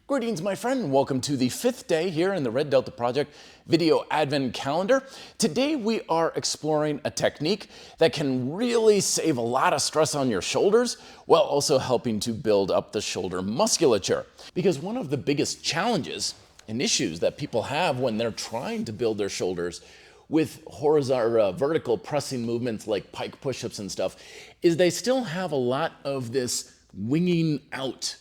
Greetings, my friend, and welcome to the 5th day here in the Red Delta Project video advent calendar. Today we are exploring a technique that can really save a lot of stress on your shoulders while also helping to build up the shoulder musculature. Because one of the biggest challenges and issues that people have when they're trying to build their shoulders with horizontal, vertical pressing movements like pike push-ups and stuff is they still have a lot of this winging out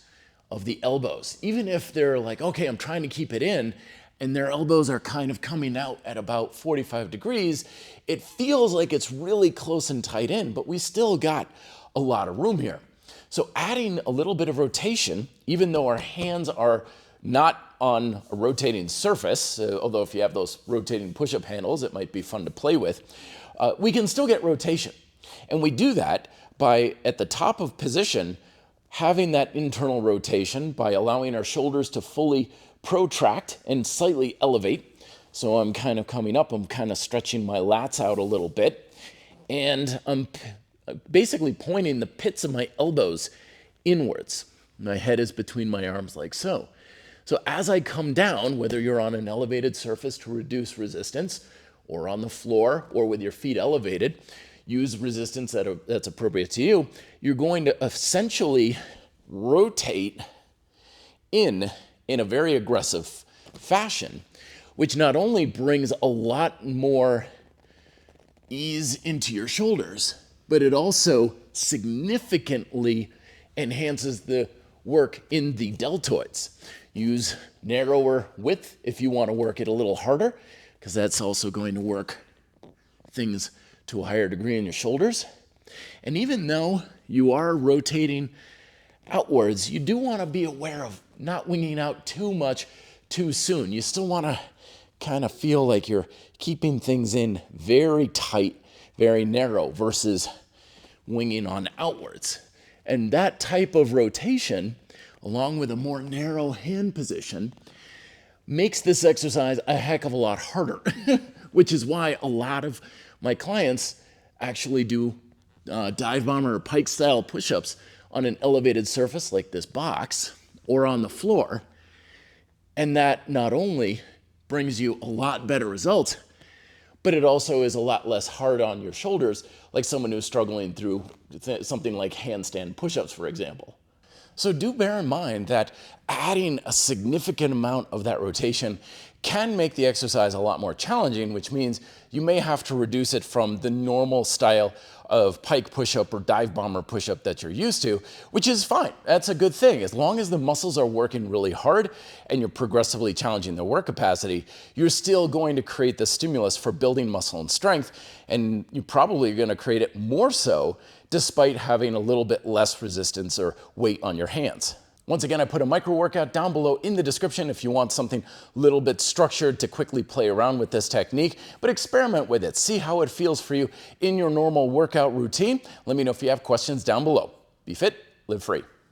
of the elbows. Even if they're like, okay, I'm trying to keep it in, and their elbows are kind of coming out at about 45 degrees, it feels like it's really close and tight in, but we still got a lot of room here. So adding a little bit of rotation, even though our hands are not on a rotating surface, although if you have those rotating push-up handles, it might be fun to play with, we can still get rotation. And we do that by, at the top of position, having that internal rotation by allowing our shoulders to fully protract and slightly elevate. So I'm kind of coming up, I'm kind of stretching my lats out a little bit, and I'm basically pointing the pits of my elbows inwards. My head is between my arms like so. So as I come down, whether you're on an elevated surface to reduce resistance, or on the floor, or with your feet elevated, use resistance that's appropriate to you, you're going to essentially rotate in a very aggressive fashion, which not only brings a lot more ease into your shoulders, but it also significantly enhances the work in the deltoids. Use narrower width if you want to work it a little harder, because that's also going to work things to a higher degree in your shoulders. And even though you are rotating outwards, you do want to be aware of not winging out too much too soon. You still want to kind of feel like you're keeping things in very tight, very narrow versus winging on outwards. And that type of rotation, along with a more narrow hand position, makes this exercise a heck of a lot harder, which is why a lot of my clients actually do dive bomber or pike style push-ups on an elevated surface like this box or on the floor. And that not only brings you a lot better results, but it also is a lot less hard on your shoulders, like someone who's struggling through something like handstand push-ups, for example. So do bear in mind that adding a significant amount of that rotation can make the exercise a lot more challenging, which means you may have to reduce it from the normal style of pike push-up or dive bomber push-up that you're used to, which is fine. That's a good thing. As long as the muscles are working really hard and you're progressively challenging their work capacity, you're still going to create the stimulus for building muscle and strength, and you're probably going to create it more so despite having a little bit less resistance or weight on your hands. Once again, I put a micro workout down below in the description if you want something a little bit structured to quickly play around with this technique, but experiment with it. See how it feels for you in your normal workout routine. Let me know if you have questions down below. Be fit, live free.